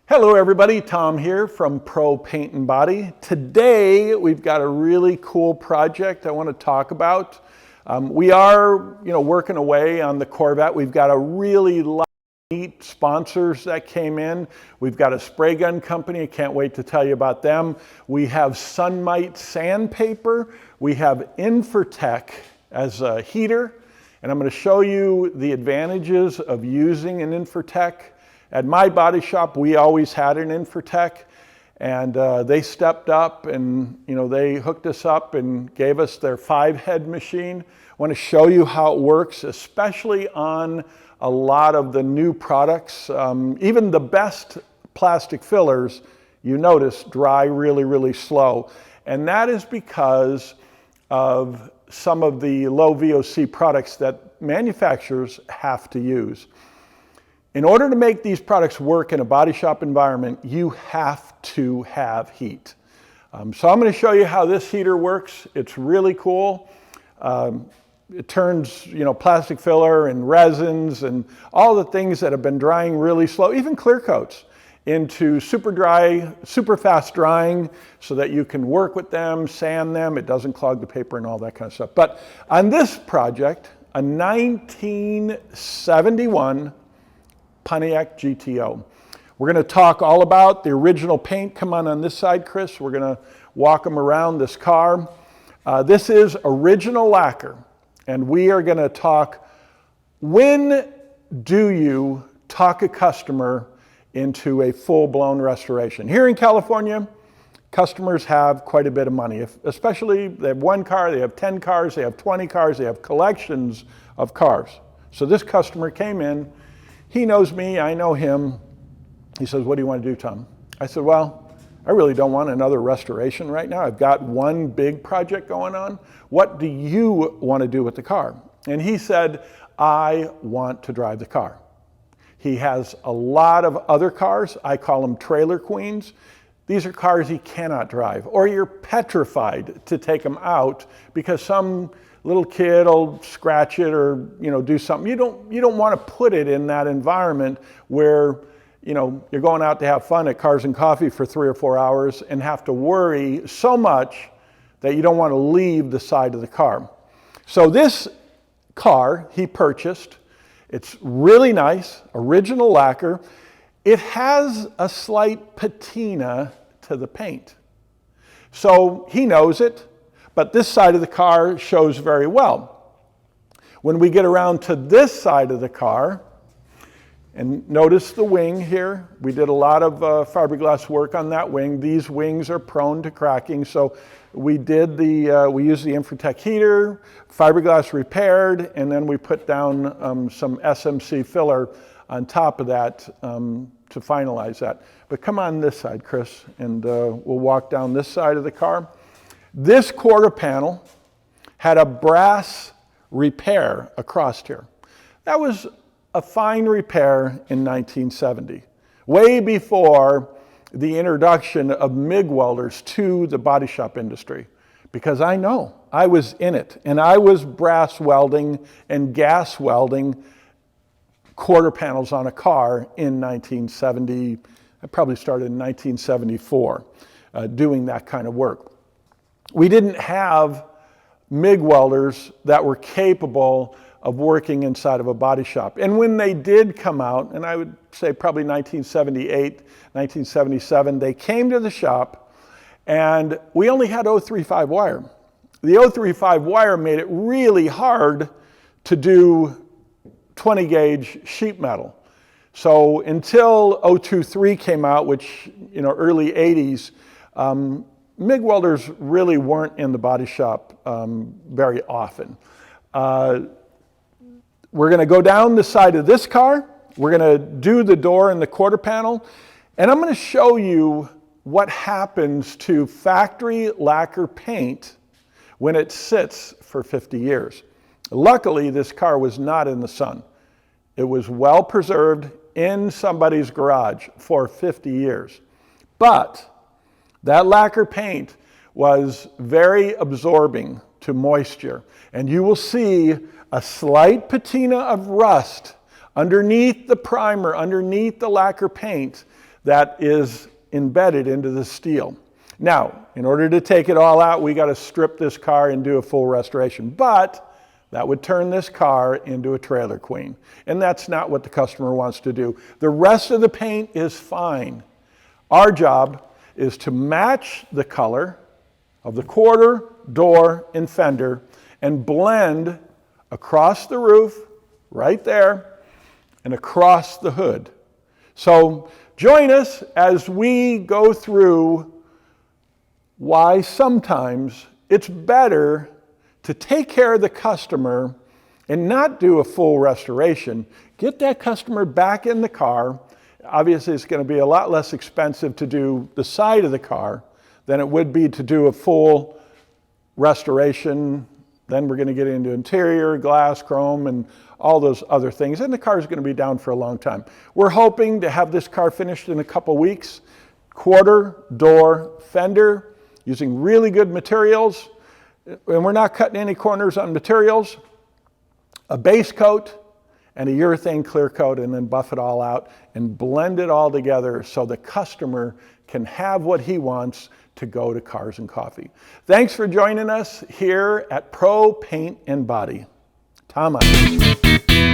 Hello everybody, Tom here from Pro Paint and Body. Today we've got a really cool project I want to talk about. We are working away on the Corvette. We've got a really neat sponsors that came in. We've got a spray gun company, I can't wait to tell you about them. We have Sunmite sandpaper. We have Infratech as a heater, and I'm going to show you the advantages of using an Infratech. At my body shop, we always had an Infratech, and they stepped up and they hooked us up and gave us their 5-head machine. I want to show you how it works, especially on a lot of the new products. Even the best plastic fillers, you notice, dry really slow. And that is because of some of the low VOC products that manufacturers have to use. In order to make these products work in a body shop environment, you have to have heat. So I'm going to show you how this heater works. It's really cool. It turns plastic filler and resins and all the things that have been drying really slow, even clear coats, into super dry, super fast drying so that you can work with them, sand them, it doesn't clog the paper and all that kind of stuff. But on this project, a 1971 Pontiac GTO. We're going to talk all about the original paint. Come on this side, Chris. We're going to walk them around this car. This is original lacquer, and we are going to talk, when do you talk a customer into a full-blown restoration? Here in California, customers have quite a bit of money, especially they have one car, they have 10 cars, they have 20 cars, they have collections of cars. So this customer came in. He knows me, I know him. He says, "What do you want to do, Tom?" I said, "Well, I really don't want another restoration right now. I've got one big project going on. What do you want to do with the car?" And he said, "I want to drive the car." He has a lot of other cars. I call them trailer queens. These are cars he cannot drive, or you're petrified to take them out because some little kid will scratch it or do something. You don't want to put it in that environment where you're going out to have fun at Cars and Coffee for 3 or 4 hours and have to worry so much that you don't want to leave the side of the car. So this car he purchased, it's really nice, original lacquer. It has a slight patina to the paint. So he knows it, but this side of the car shows very well. When we get around to this side of the car, and notice the wing here, we did a lot of fiberglass work on that wing. These wings are prone to cracking, so we used the Infratech heater, fiberglass repaired, and then we put down some SMC filler on top of that to finalize that. But come on this side, Chris, and we'll walk down this side of the car. This quarter panel had a brass repair across here. That was a fine repair in 1970, way before the introduction of MIG welders to the body shop industry, because I know, I was in it, and I was brass welding and gas welding quarter panels on a car in 1970. I probably started in 1974 doing that kind of work. We didn't have MIG welders that were capable of working inside of a body shop. And when they did come out, and I would say probably 1978, 1977, they came to the shop and we only had 035 wire. The 035 wire made it really hard to do 20 gauge sheet metal. So until 023 came out, which, early 80s, MIG welders really weren't in the body shop very often. We're going to go down the side of this car. We're going to do the door and the quarter panel. And I'm going to show you what happens to factory lacquer paint when it sits for 50 years. Luckily, this car was not in the sun. It was well preserved in somebody's garage for 50 years. But that lacquer paint was very absorbing to moisture, and you will see a slight patina of rust underneath the primer, underneath the lacquer paint, that is embedded into the steel. Now, in order to take it all out, we got to strip this car and do a full restoration. But that would turn this car into a trailer queen. And that's not what the customer wants to do. The rest of the paint is fine. Our job is to match the color of the quarter, door, and fender and blend across the roof, right there, and across the hood. So join us as we go through why sometimes it's better to take care of the customer and not do a full restoration. Get that customer back in the car. Obviously, it's going to be a lot less expensive to do the side of the car than it would be to do a full restoration. Then we're going to get into interior, glass, chrome, and all those other things. And the car is going to be down for a long time. We're hoping to have this car finished in a couple weeks. Quarter, door, fender, using really good materials. And we're not cutting any corners on materials. A base coat and a urethane clear coat, and then buff it all out and blend it all together so the customer can have what he wants to go to Cars and Coffee. Thanks for joining us here at Pro Paint and Body. Tom out.